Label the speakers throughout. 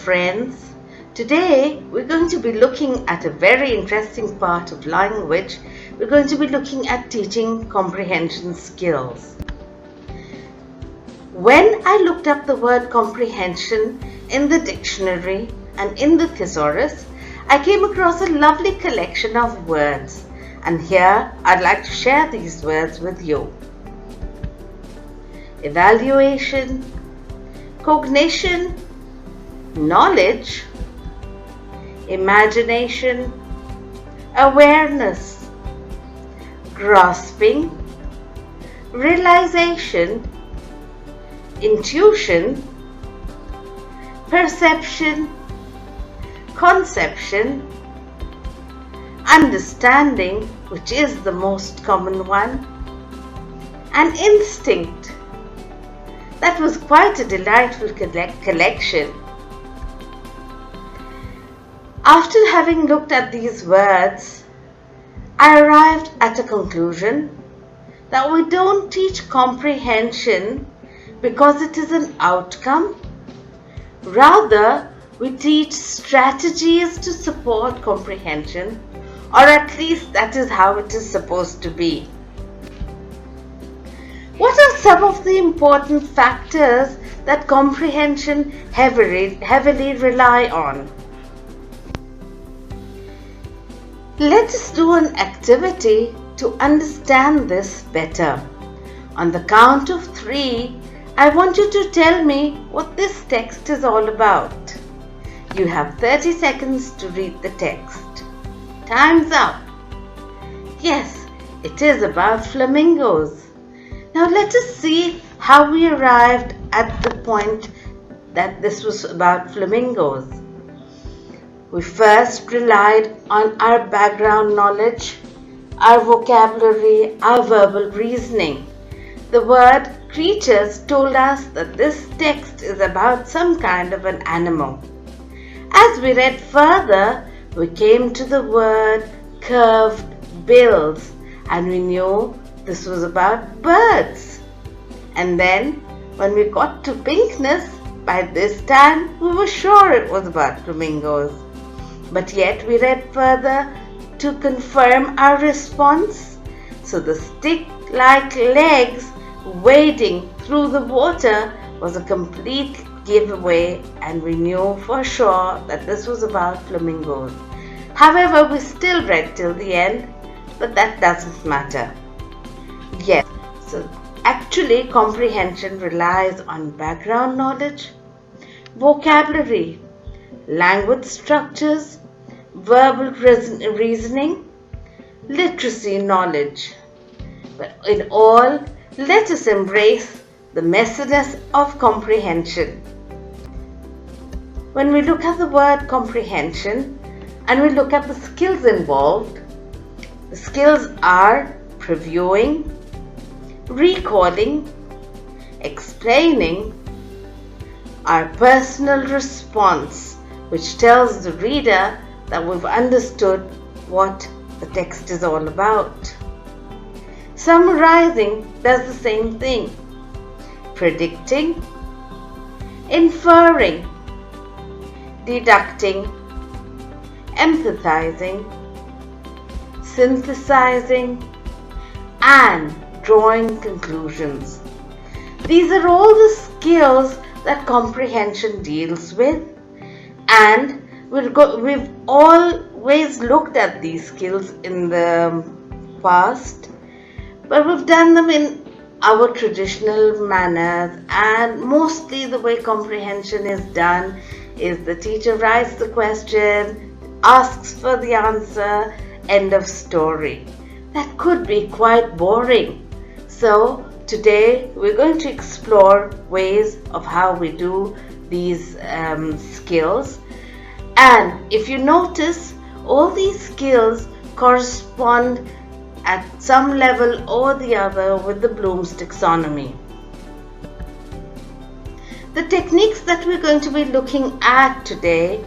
Speaker 1: friends. Today we're going to be looking at a very interesting part of language. We're going to be looking at teaching comprehension skills. When I looked up the word comprehension in the dictionary and in the thesaurus, I came across a lovely collection of words, and here I'd like to share these words with you. Evaluation, cognition, knowledge, imagination, awareness, grasping, realization, intuition, perception, conception, understanding, which is the most common one, and instinct. That was quite a delightful collection. After having looked at these words, I arrived at a conclusion that we don't teach comprehension because it is an outcome. Rather, we teach strategies to support comprehension, or at least that is how it is supposed to be. What are some of the important factors that comprehension heavily rely on? Let us do an activity to understand this better. On the count of 3, I want you to tell me what this text is all about. You have 30 seconds to read the text. Time's up. Yes, it is about flamingos. Now let us see how we arrived at the point that this was about flamingos. We first relied on our background knowledge, our vocabulary, our verbal reasoning. The word creatures told us that this text is about some kind of an animal. As we read further, we came to the word curved bills, and we knew this was about birds. And then when we got to pinkness, by this time we were sure it was about flamingos. But yet we read further to confirm our response. So the stick-like legs wading through the water was a complete giveaway, and we knew for sure that this was about flamingos. However, we still read till the end, but that doesn't matter. Yes, so actually comprehension relies on background knowledge, vocabulary, language structures, verbal reasoning, literacy knowledge. But in all, let us embrace the messiness of comprehension. When we look at the word comprehension and we look at the skills involved, the skills are previewing, recalling, explaining, our personal response, which tells the reader that we've understood what the text is all about. Summarizing does the same thing. Predicting, inferring, deducting, empathizing, synthesizing, and drawing conclusions. These are all the skills that comprehension deals with, and we've always looked at these skills in the past, but we've done them in our traditional manners, and mostly the way comprehension is done is the teacher writes the question, asks for the answer, end of story. That could be quite boring. So today we're going to explore ways of how we do these skills. And if you notice, all these skills correspond at some level or the other with the Bloom's taxonomy. The techniques that we're going to be looking at today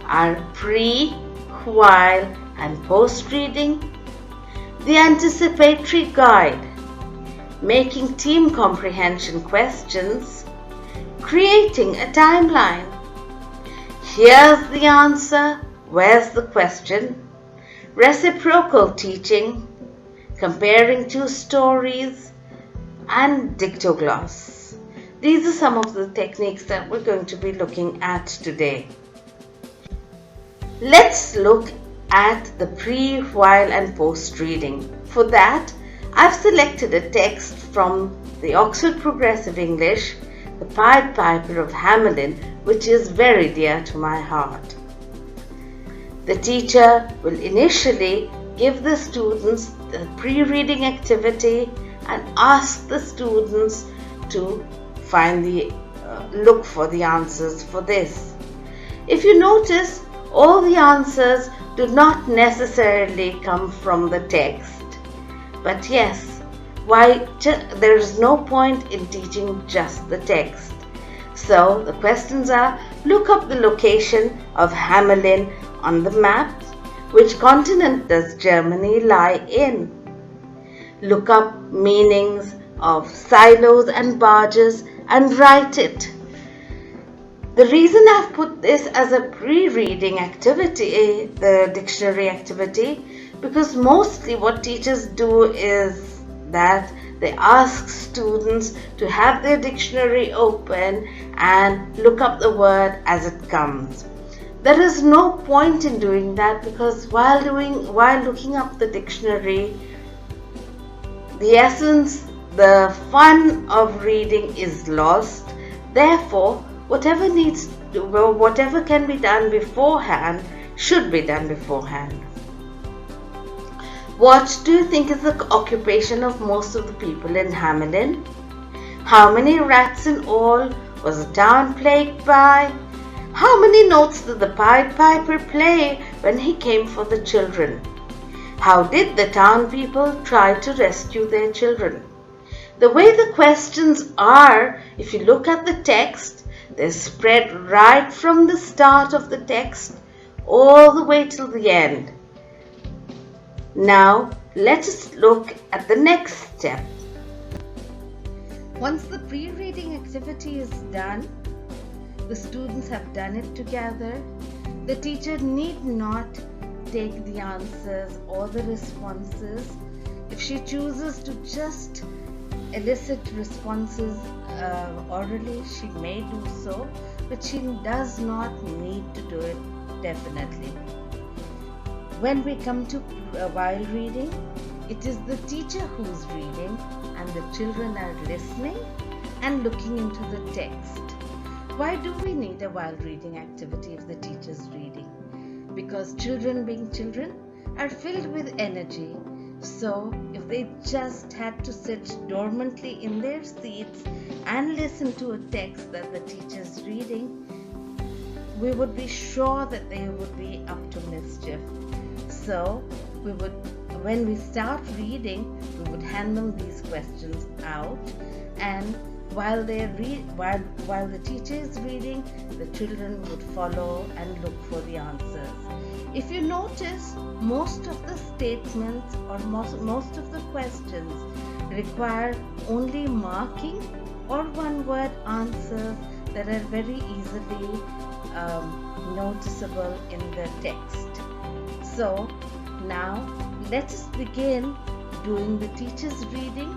Speaker 1: are pre, while, and post-reading, the anticipatory guide, making team comprehension questions, creating a timeline, Here's the answer. Where's the question? Reciprocal teaching, comparing two stories, and Dictogloss. These are some of the techniques that we're going to be looking at today. Let's look at the pre, while and post reading. For that, I've selected a text from the Oxford Progressive English, The Pied Piper of Hamelin, which is very dear to my heart. The teacher will initially give the students the pre-reading activity and ask the students to look for the answers for this. If you notice, all the answers do not necessarily come from the text. But yes, there is no point in teaching just the text. So the questions are: look up the location of Hamelin on the map. Which continent does Germany lie in? Look up meanings of silos and barges and write it. The reason I've put this as a pre-reading activity, the dictionary activity, because mostly what teachers do is that they ask students to have their dictionary open and look up the word as it comes. There is no point in doing that, because while looking up the dictionary, the essence, the fun of reading is lost. Therefore, whatever can be done beforehand should be done beforehand. What do you think is the occupation of most of the people in Hamelin? How many rats in all was the town plagued by? How many notes did the Pied Piper play when he came for the children? How did the town people try to rescue their children? The way the questions are, if you look at the text, they're spread right from the start of the text all the way till the end. Now, let us look at the next step. Once the pre-reading activity is done, the students have done it together, the teacher need not take the answers or the responses. If she chooses to just elicit responses orally, she may do so, but she does not need to do it definitely. When we come to while reading, it is the teacher who's reading and the children are listening and looking into the text. Why do we need a while reading activity if the teacher's reading? Because children, being children, are filled with energy. So if they just had to sit dormantly in their seats and listen to a text that the teacher's reading, we would be sure that they would be up to mischief. So when we start reading, we would hand them these questions out, and while the teacher is reading, the children would follow and look for the answers. If you notice, most of the statements or most of the questions require only marking or one-word answers that are very easily noticeable in the text. So now let us begin doing the teacher's reading,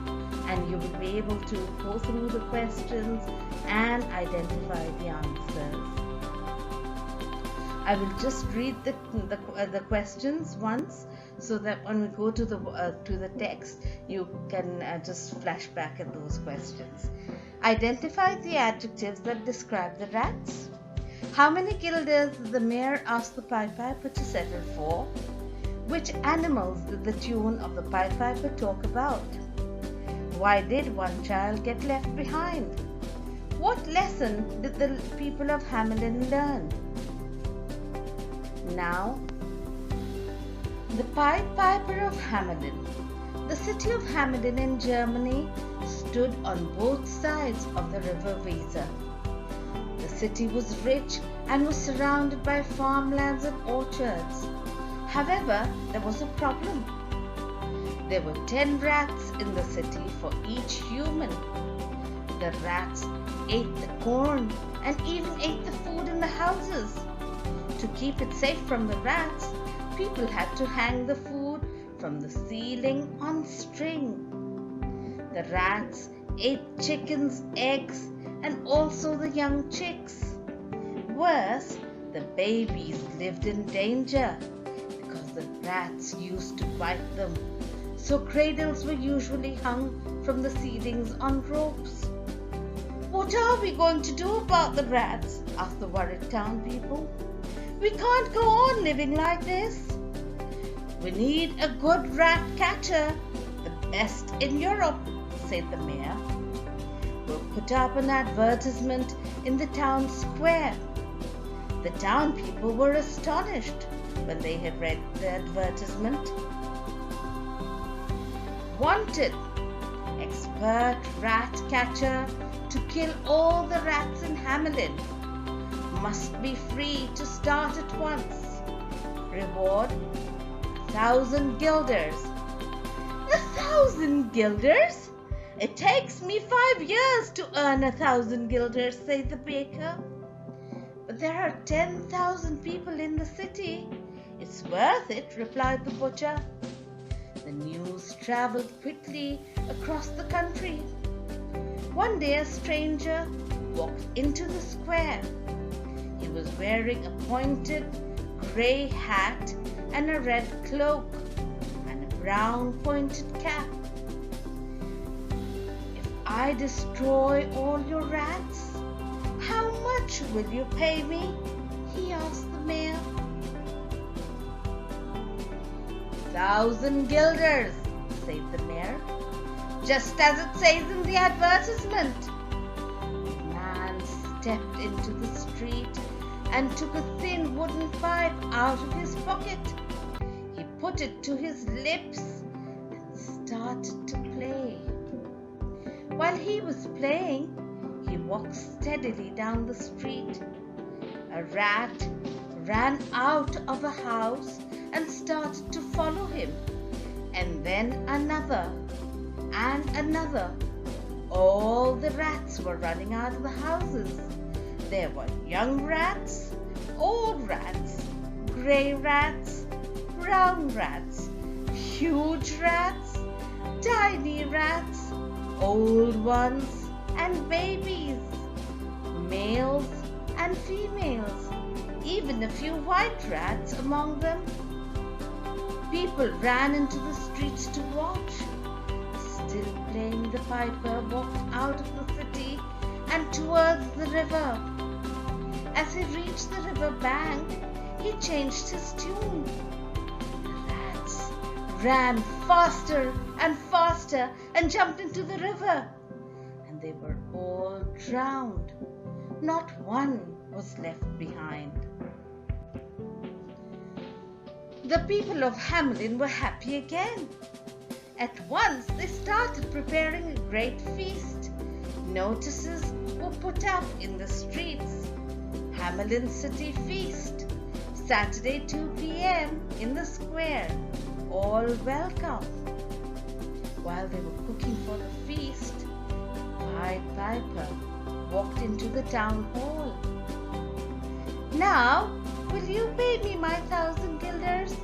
Speaker 1: and you will be able to go through the questions and identify the answers. I will just read the questions once, so that when we go to the text, you can just flash back at those questions. Identify the adjectives that describe the rats. How many guilders did the mayor ask the Pied Piper to settle for? Which animals did the tune of the Pied Piper talk about? Why did one child get left behind? What lesson did the people of Hamelin learn? Now, the Pied Piper of Hamelin. The city of Hamelin in Germany stood on both sides of the river Weser. The city was rich and was surrounded by farmlands and orchards. However, there was a problem. There were 10 rats in the city for each human. The rats ate the corn and even ate the food in the houses. To keep it safe from the rats, people had to hang the food from the ceiling on string. The rats ate chickens, eggs, and also the young chicks. Worse, the babies lived in danger because the rats used to bite them. So cradles were usually hung from the ceilings on ropes. "What are we going to do about the rats?" asked the worried town people. "We can't go on living like this." "We need a good rat catcher, the best in Europe," said the mayor. "We'll put up an advertisement in the town square." The town people were astonished when they had read the advertisement. "Wanted, expert rat catcher to kill all the rats in Hamelin. Must be free to start at once. Reward 1,000 guilders. 1,000 guilders? It takes me 5 years to earn 1,000 guilders, said the baker. But there are 10,000 people in the city. It's worth it, replied the butcher. The news traveled quickly across the country. One day a stranger walked into the square. He was wearing a pointed grey hat and a red cloak and a brown pointed cap. "If I destroy all your rats, how much will you pay me?" he asked the mayor. 1,000 guilders, said the mayor, just as it says in the advertisement. The man stepped into the street and took a thin wooden pipe out of his pocket. He put it to his lips and started to play. While he was playing, he walked steadily down the street. A rat ran out of a house and started to follow him, and then another and another. All the rats were running out of the houses. There were young rats, old rats, grey rats, brown rats, huge rats, tiny rats, old ones and babies, males and females, even a few white rats among them. People ran into the streets to watch. Still playing, the piper walked out of the city and towards the river. As he reached the river bank, he changed his tune. The rats ran faster and faster and jumped into the river, and they were all drowned. Not one was left behind. The people of Hamelin were happy again. At once they started preparing a great feast. Notices were put up in the streets. Hamelin City Feast, Saturday 2 p.m. in the square. All welcome. While they were cooking for the feast, the Pied Piper walked into the town hall. "Now, will you pay me my 1,000 guilders?"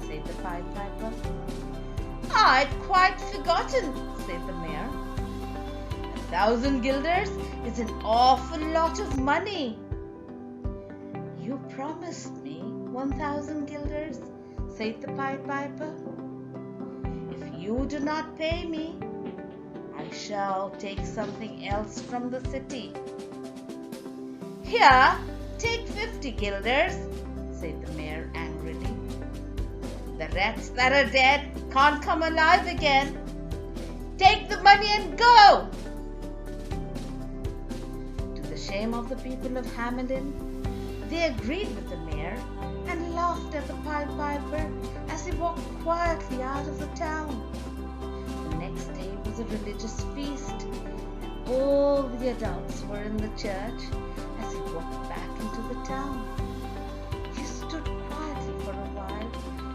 Speaker 1: said the Pied Piper. "I'd quite forgotten," said the mayor. 1,000 guilders is an awful lot of money. "You promised me 1,000 guilders," said the Pied Piper. "If you do not pay me, I shall take something else from the city." "Here, take 50 guilders," said the mayor angrily. "The rats that are dead can't come alive again. Take the money and go!" To the shame of the people of Hamelin, they agreed with the mayor and laughed at the Pied Piper as he walked quietly out of the town. The next day was a religious feast, and all the adults were in the church as he walked back into the town. He stood quietly for a while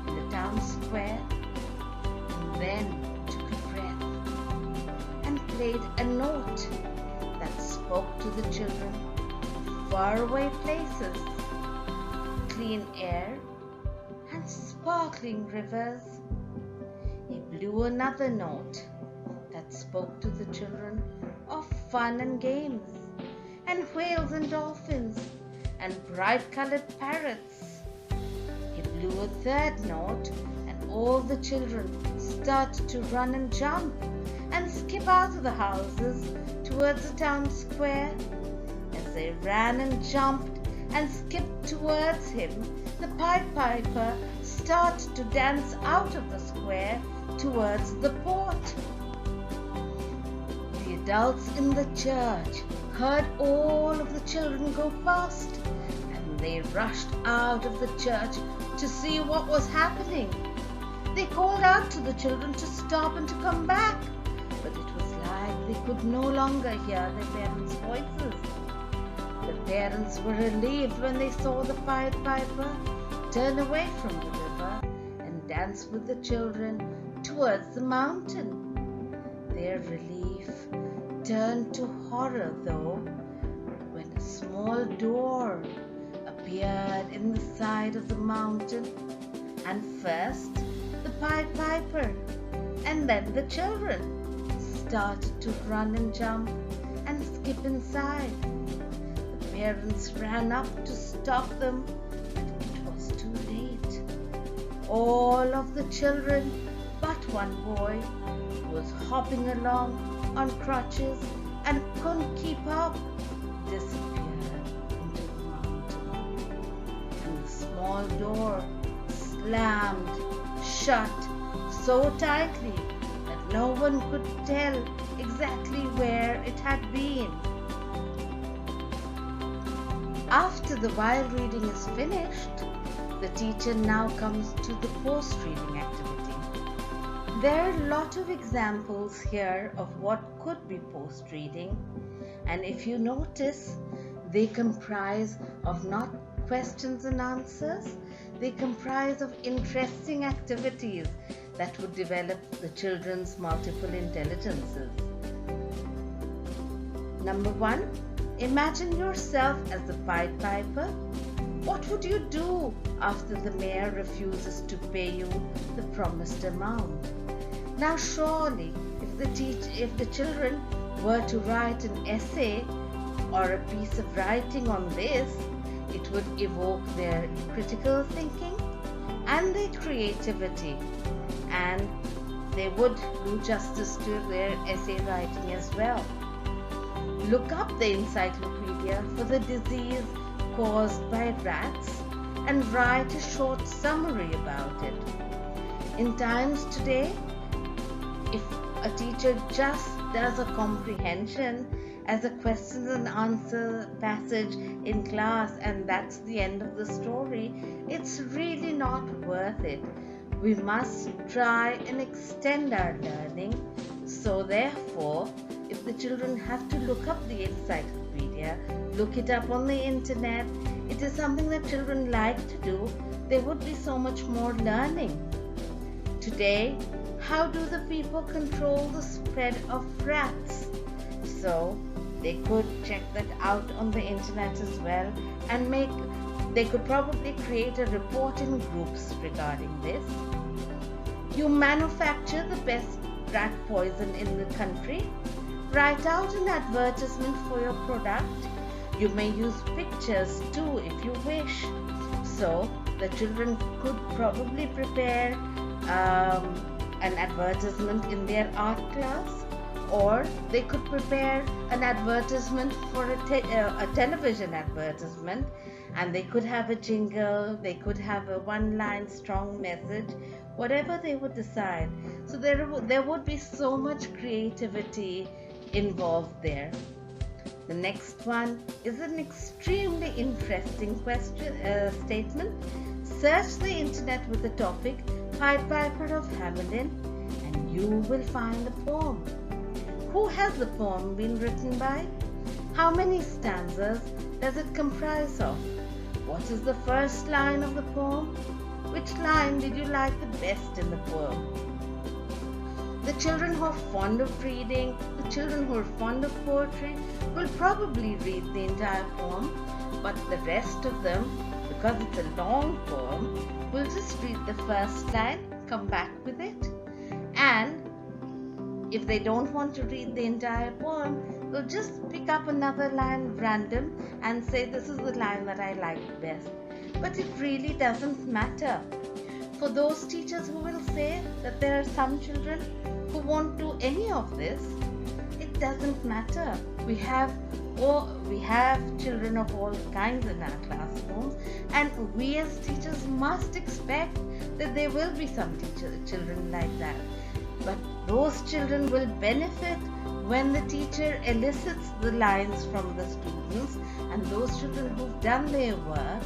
Speaker 1: in the town square and then took a breath and played a note that spoke to the children of faraway places. clean air and sparkling rivers. He blew another note that spoke to the children of fun and games, and whales and dolphins, and bright-colored parrots. He blew a third note, and all the children started to run and jump and skip out of the houses towards the town square. As they ran and jumped and skipped towards him, the Pied Piper started to dance out of the square towards the port. The adults in the church heard all of the children go past, and they rushed out of the church to see what was happening. They called out to the children to stop and to come back, but it was like they could no longer hear their parents' voices. The parents were relieved when they saw the Pied Piper turn away from the river and dance with the children towards the mountain. Their relief turned to horror, though, when a small door appeared in the side of the mountain, and first the Pied Piper and then the children started to run and jump and skip inside. The parents ran up to stop them, but it was too late. All of the children but one boy was hopping along on crutches and couldn't keep up, disappeared into the mountain, and the small door slammed shut so tightly that no one could tell exactly where it had been. After the wild reading is finished, the teacher now comes to the post-reading activity. There are a lot of examples here of what could be post-reading, and if you notice, they comprise of not questions and answers, they comprise of interesting activities that would develop the children's multiple intelligences. Number 1, imagine yourself as the Pied Piper. What would you do after the mayor refuses to pay you the promised amount? Now surely, if the children were to write an essay or a piece of writing on this, it would evoke their critical thinking and their creativity, and they would do justice to their essay writing as well. Look up the encyclopedia for the disease caused by rats and write a short summary about it. In times today, if a teacher just does a comprehension as a questions and answer passage in class and that's the end of the story, it's really not worth it. We must try and extend our learning. So therefore, if the children have to look up the encyclopedia, look it up on the internet, it is something that children like to do, there would be so much more learning. Today, how do the people control the spread of rats? So they could check that out on the internet as well, and they could probably create a report in groups regarding this. You manufacture the best rat poison in the country. Write out an advertisement for your product. You may use pictures too if you wish. So the children could probably prepare an advertisement in their art class, or they could prepare an advertisement for a television advertisement, and they could have a jingle, they could have a one-line strong message, whatever they would decide. So there would be so much creativity involved there. The next one is an extremely interesting statement. Search the internet with the topic Pied Piper of Hamelin and you will find a poem. Who has the poem been written by? How many stanzas does it comprise of? What is the first line of the poem? Which line did you like the best in the poem? The children who are fond of reading, the children who are fond of poetry will probably read the entire poem, but the rest of them, because it's a long poem, we'll just read the first line, come back with it, and if they don't want to read the entire poem, we'll just pick up another line random and say this is the line that I like best. But it really doesn't matter. For those teachers who will say that there are some children who won't do any of this, it doesn't matter. We have children of all kinds in our classrooms, and we as teachers must expect that there will be some children like that. But those children will benefit when the teacher elicits the lines from the students, and those children who've done their work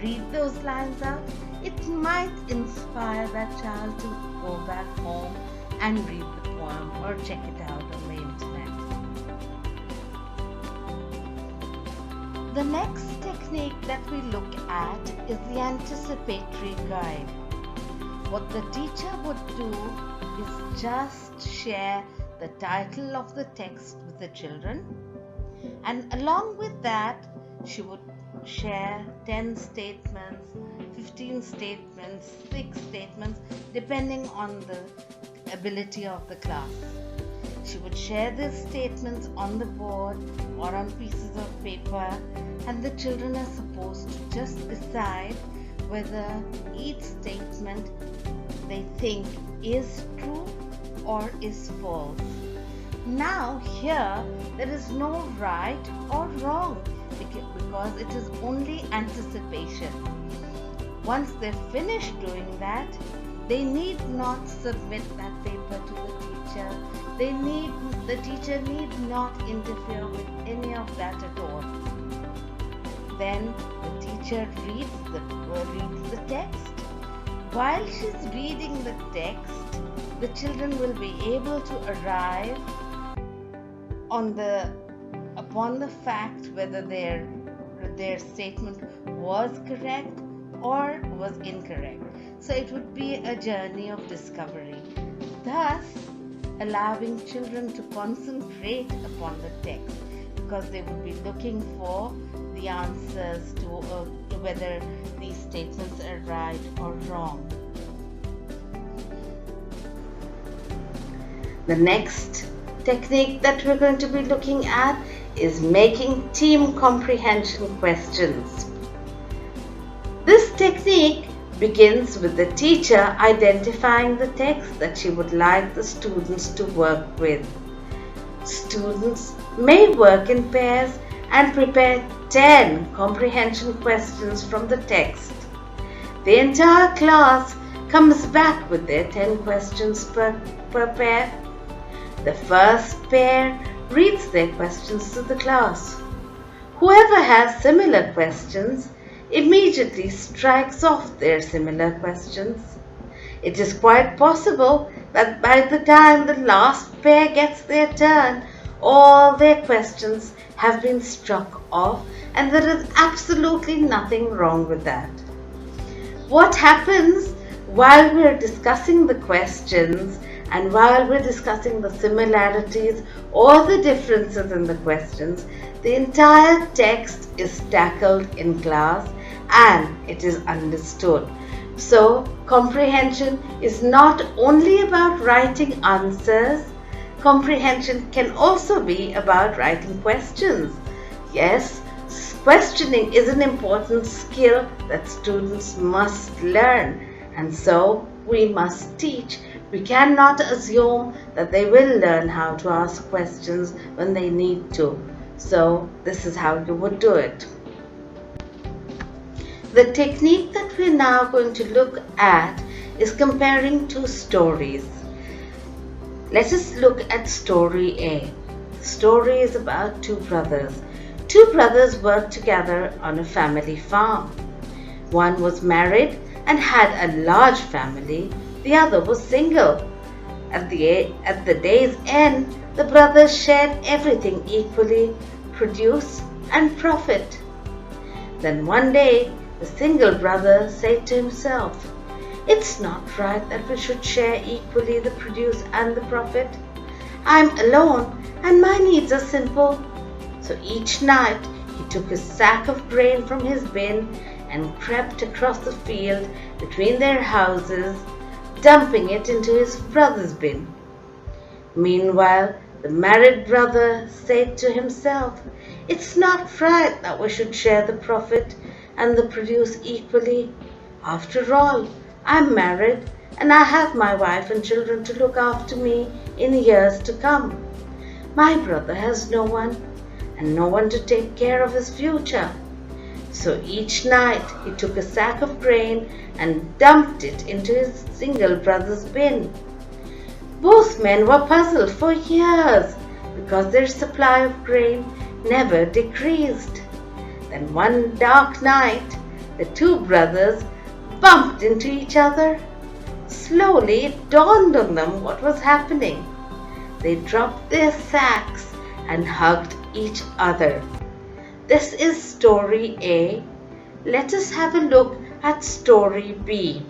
Speaker 1: read those lines out. It might inspire that child to go back home and read the poem or check it out on the internet. The next technique that we look at is the anticipatory guide. What the teacher would do is just share the title of the text with the children, and along with that she would share 10 statements, 15 statements, 6 statements, depending on the ability of the class. She would share these statements on the board or on pieces of paper, and the children are supposed to just decide whether each statement they think is true or is false. Now here there is no right or wrong because it is only anticipation. Once they finish doing that, they need not submit that paper to the teacher. The teacher need not interfere with any of that at all. Then the teacher reads the text. While she's reading the text, the children will be able to arrive upon the fact whether their statement was correct or was incorrect. So it would be a journey of discovery, thus allowing children to concentrate upon the text, because they would be looking for the answers to whether these statements are right or wrong. The next technique that we're going to be looking at is making team comprehension questions. This technique begins with the teacher identifying the text that she would like the students to work with. Students may work in pairs and prepare 10 comprehension questions from the text. The entire class comes back with their 10 questions per pair. The first pair reads their questions to the class. Whoever has similar questions immediately strikes off their similar questions. It is quite possible that by the time the last pair gets their turn, all their questions have been struck off, and there is absolutely nothing wrong with that. What happens while we are discussing the questions and while we're discussing the similarities or the differences in the questions, the entire text is tackled in class and it is understood. So, comprehension is not only about writing answers. Comprehension can also be about writing questions. Yes, questioning is an important skill that students must learn, and so we must teach. We cannot assume that they will learn how to ask questions when they need to. So this is how you would do it. The technique that we're now going to look at is comparing two stories. Let us look at story A. The story is about two brothers. Two brothers worked together on a family farm. One was married and had a large family. The other was single. At the day's end, the brothers shared everything equally, produce and profit. Then one day, the single brother said to himself, "It's not right that we should share equally the produce and the profit. I'm alone and my needs are simple." So each night, he took a sack of grain from his bin, and crept across the field between their houses, dumping it into his brother's bin. Meanwhile, the married brother said to himself, "It's not right that we should share the profit and the produce equally. After all, I'm married and I have my wife and children to look after me in years to come. My brother has no one, and no one to take care of his future." So each night he took a sack of grain and dumped it into his single brother's bin. Both men were puzzled for years because their supply of grain never decreased. Then one dark night, the two brothers bumped into each other. Slowly it dawned on them what was happening. They dropped their sacks and hugged each other. This is story A. Let us have a look at story B.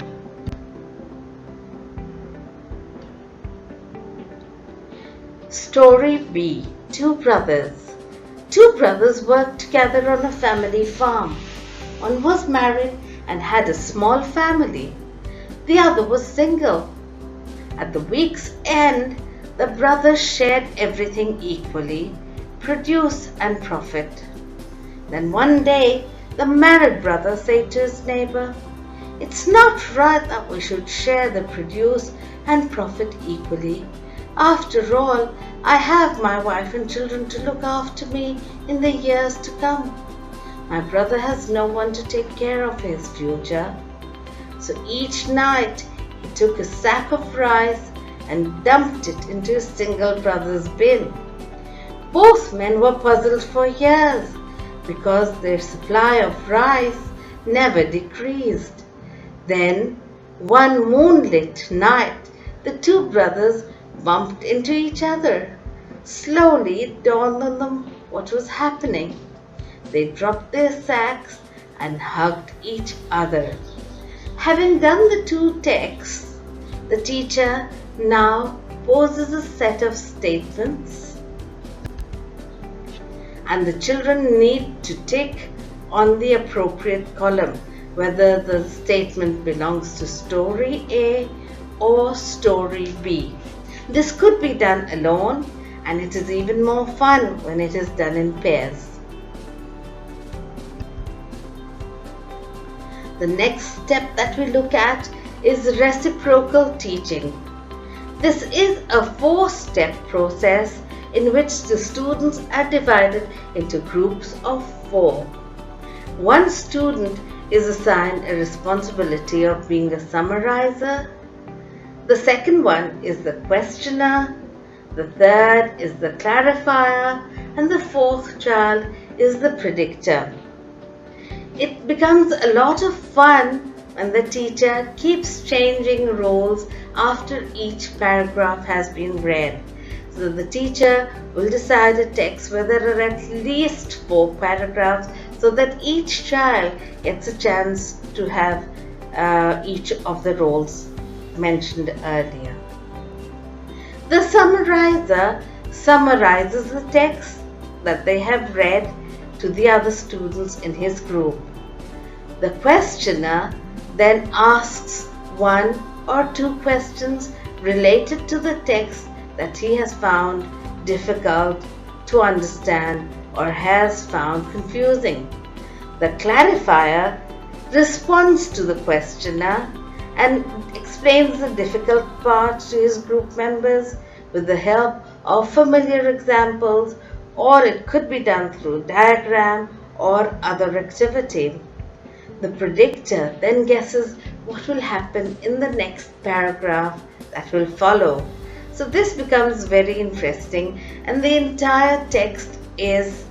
Speaker 1: Story B. Two brothers. Two brothers worked together on a family farm. One was married and had a small family. The other was single. At the week's end, the brothers shared everything equally, produce and profit. Then one day, the married brother said to his neighbor, "It's not right that we should share the produce and profit equally. After all, I have my wife and children to look after me in the years to come. My brother has no one to take care of his future." So each night he took a sack of rice and dumped it into his single brother's bin. Both men were puzzled for years because their supply of rice never decreased. Then, one moonlit night, the two brothers bumped into each other. Slowly it dawned on them what was happening. They dropped their sacks and hugged each other. Having done the two texts, the teacher now poses a set of statements, and the children need to tick on the appropriate column whether the statement belongs to story A or story B. This could be done alone, and it is even more fun when it is done in pairs. The next step that we look at is reciprocal teaching. This is a 4-step process in which the students are divided into groups of 4. One student is assigned a responsibility of being a summarizer. The second one is the questioner. The third is the clarifier, and the fourth child is the predictor. It becomes a lot of fun when the teacher keeps changing roles after each paragraph has been read. So the teacher will decide a text where there are at least 4 paragraphs so that each child gets a chance to have each of the roles mentioned earlier. The summarizer summarizes the text that they have read to the other students in his group. The questioner then asks 1 or 2 questions related to the text that he has found difficult to understand or has found confusing. The clarifier responds to the questioner and explains the difficult part to his group members with the help of familiar examples, or it could be done through diagram or other activity. The predictor then guesses what will happen in the next paragraph that will follow. So this becomes very interesting, and the entire text is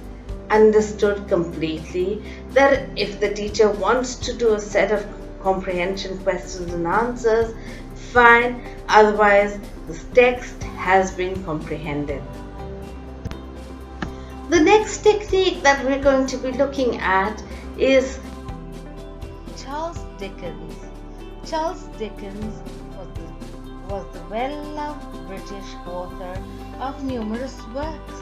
Speaker 1: understood completely. That if the teacher wants to do a set of comprehension questions and answers, fine, otherwise this text has been comprehended. The next technique that we're going to be looking at is Charles Dickens. Charles Dickens was the well-loved British author of numerous works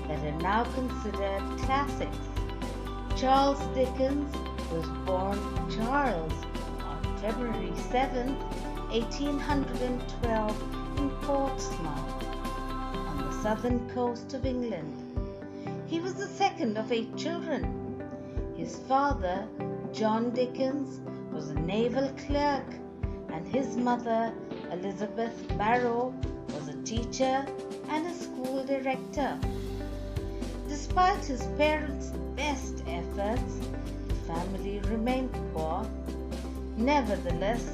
Speaker 1: that are now considered classics. Charles Dickens was born Charles on February 7th, 1812 in Portsmouth, on the southern coast of England. He was the second of 8 children. His father, John Dickens, was a naval clerk, and his mother, Elizabeth Barrow, was a teacher and a school director. Despite his parents' best efforts, the family remained poor. Nevertheless,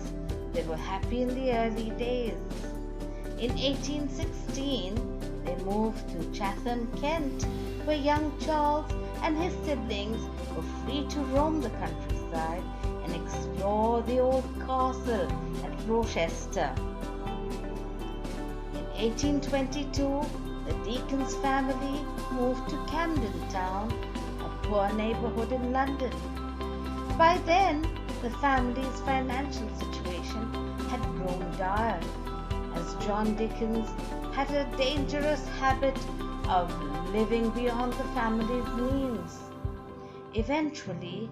Speaker 1: they were happy in the early days. In 1816, they moved to Chatham, Kent, where young Charles and his siblings were free to roam the countryside and explore the old castle at Rochester. In 1822, the Dickens family moved to Camden Town, a poor neighborhood in London. By then, the family's financial situation had grown dire, as John Dickens had a dangerous habit of living beyond the family's means. Eventually,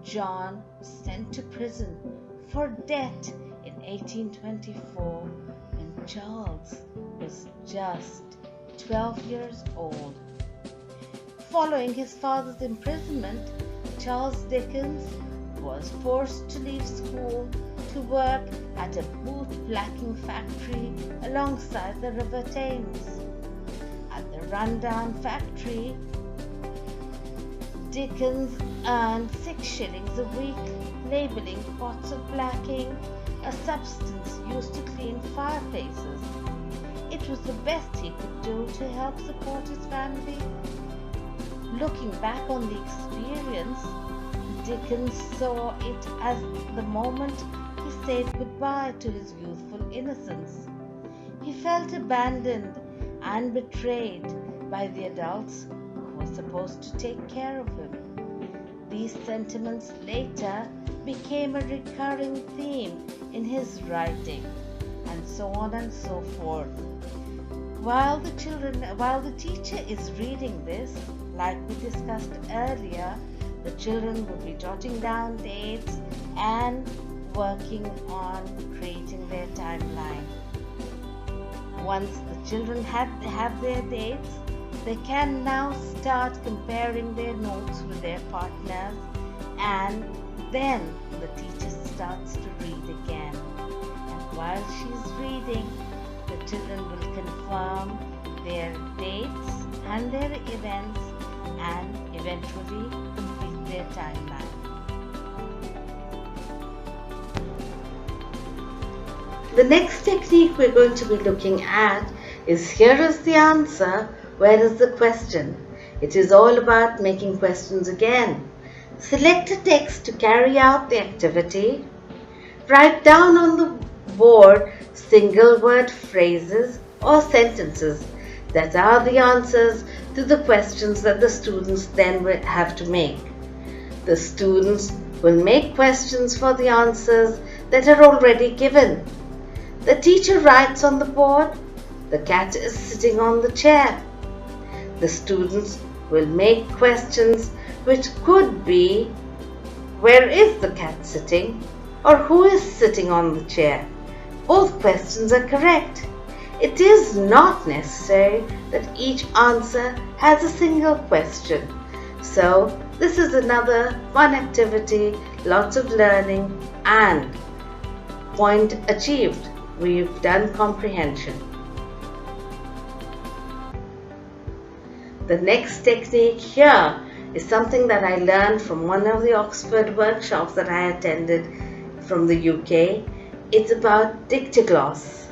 Speaker 1: John was sent to prison for debt in 1824 when Charles was just 12 years old. Following his father's imprisonment, Charles Dickens was forced to leave school to work at a boot-blacking factory alongside the River Thames. At the rundown factory, Dickens earned 6 shillings a week labeling pots of blacking, a substance used to clean fireplaces. It was the best he could do to help support his family. Looking back on the experience, Dickens saw it as the moment he said goodbye to his youthful innocence. He felt abandoned and betrayed by the adults who were supposed to take care of him. These sentiments later became a recurring theme in his writing, and so on and so forth. While the teacher is reading this, like we discussed earlier, the children will be jotting down dates and working on creating their timeline. Once the children have their dates, they can now start comparing their notes with their partners, and then the teacher starts to read again. And while she's reading, the children will confirm their dates and their events and eventually complete their timeline. The next technique we're going to be looking at is here is the answer, where is the question? It is all about making questions again. Select a text to carry out the activity. Write down on the board single word phrases or sentences that are the answers to the questions that the students then will have to make. The students will make questions for the answers that are already given. The teacher writes on the board, the cat is sitting on the chair. The students will make questions which could be, where is the cat sitting? Or who is sitting on the chair? Both questions are correct. It is not necessary that each answer has a single question. So this is another fun activity, lots of learning and point achieved. We've done comprehension. The next technique here is something that I learned from one of the Oxford workshops that I attended from the UK. It's about Dictogloss.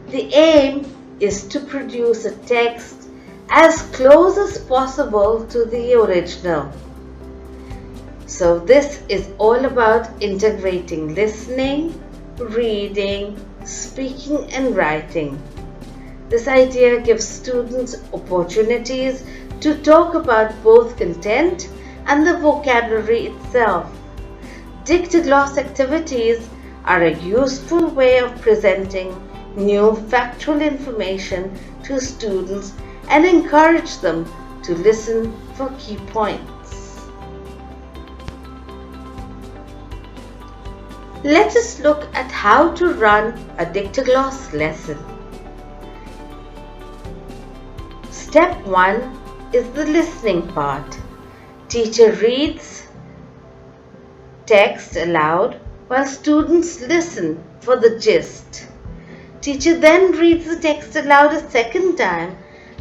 Speaker 1: The aim is to produce a text as close as possible to the original. So this is all about integrating listening, reading, speaking and writing. This idea gives students opportunities to talk about both content and the vocabulary itself. Dictogloss activities are a useful way of presenting new factual information to students and encourage them to listen for key points. Let us look at how to run a Dictogloss lesson. Step 1 is the listening part. Teacher reads text aloud while students listen for the gist. Teacher then reads the text aloud a second time,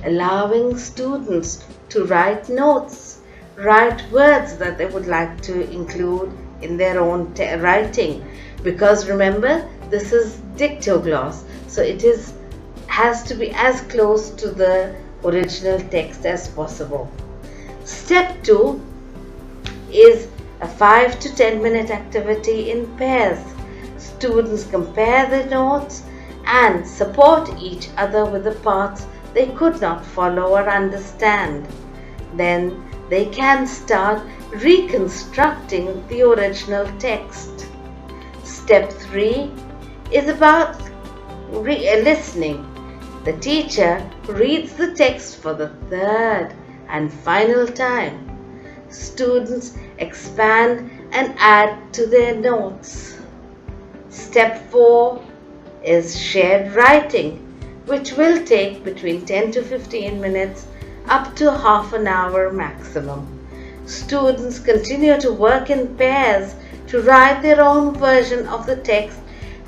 Speaker 1: allowing students to write notes, write words that they would like to include in their own writing, because remember, this is Dictogloss, so it has to be as close to the original text as possible. Step 2 is a 5 to 10 minute activity in pairs. Students compare the notes and support each other with the parts they could not follow or understand. Then they can start reconstructing the original text. Step 3 is about listening. The teacher reads the text for the third and final time. Students expand and add to their notes. Step 4 is shared writing, which will take between 10 to 15 minutes up to half an hour maximum. Students continue to work in pairs to write their own version of the text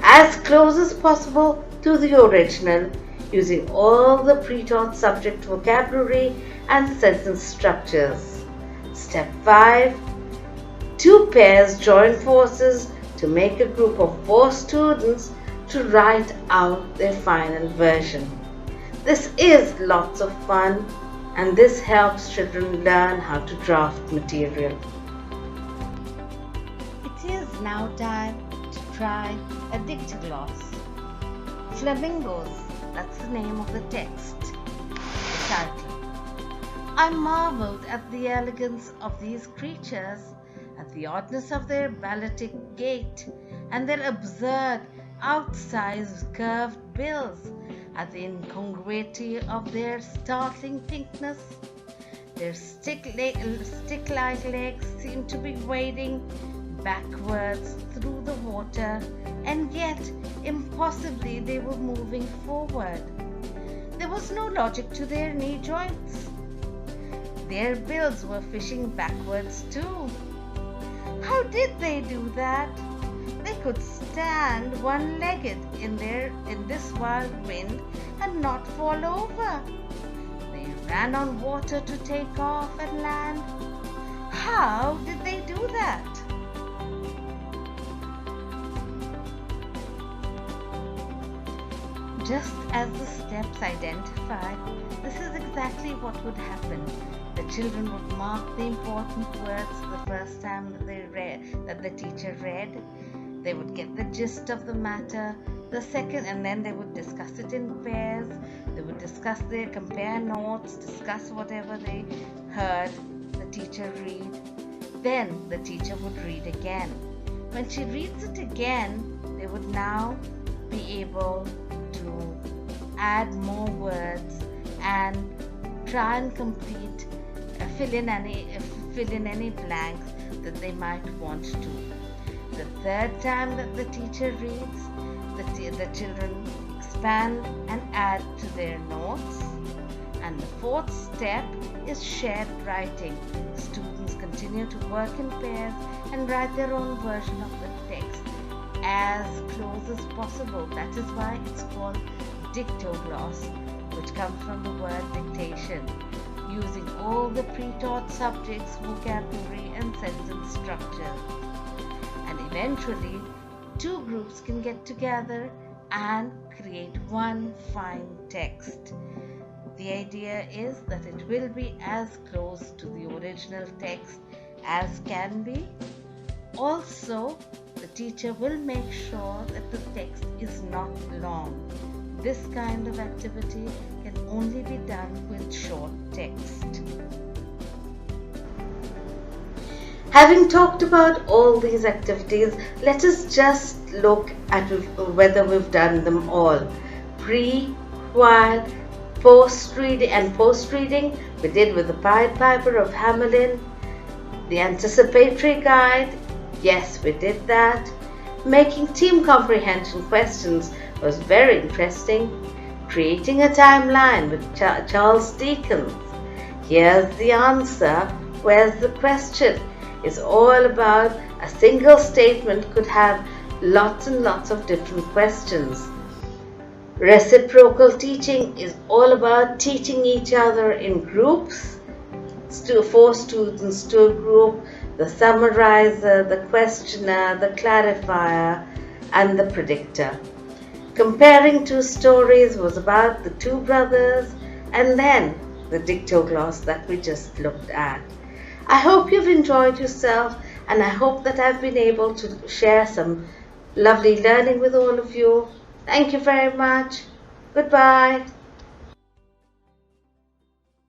Speaker 1: as close as possible to the original, using all the pre-taught subject vocabulary and sentence structures. Step 5. 2 pairs join forces to make a group of 4 students to write out their final version. This is lots of fun, and this helps children learn how to draft material. It is now time to try a Dictogloss. Flamingos, that's the name of the text. The title. I marveled at the elegance of these creatures, at the oddness of their balletic gait, and their absurd, outsized curved bills, at the incongruity of their startling pinkness. Their stick-like legs seemed to be wading backwards through the water, and yet impossibly they were moving forward. There was no logic to their knee joints. Their bills were fishing backwards too. How did they do that? They could stand one-legged in this wild wind and not fall over. They ran on water to take off and land. How did they do that? Just as the steps identified, this is exactly what would happen. The children would mark the important words the first time that the teacher read. They would get the gist of the matter the second, and then they would discuss it in pairs. They would compare notes, discuss whatever they heard the teacher read. Then the teacher would read again. When she reads it again, they would now be able to add more words and try and fill in any blanks that they might want to. The third time that the teacher reads, the children expand and add to their notes. And the fourth step is shared writing. Students continue to work in pairs and write their own version of the text as close as possible. That is why it's called Dictogloss, which comes from the word dictation, using all the pre-taught subjects, vocabulary and sentence structures. And eventually, 2 groups can get together and create one fine text. The idea is that it will be as close to the original text as can be. Also, the teacher will make sure that the text is not long. This kind of activity can only be done with short text. Having talked about all these activities, let us just look at whether we've done them all. Pre, while, post-reading we did with the Pied Piper of Hamelin. The Anticipatory guide, yes, we did that. Making team comprehension questions was very interesting. Creating a timeline with Charles Dickens. Here's the answer. Where's the question? Is all about a single statement could have lots and lots of different questions. Reciprocal teaching is all about teaching each other in groups. 4 students to a group, the summarizer, the questioner, the clarifier, and the predictor. Comparing 2 stories was about the 2 brothers and then the Dictogloss that we just looked at. I hope you've enjoyed yourself, and I hope that I've been able to share some lovely learning with all of you. Thank you very much. Goodbye.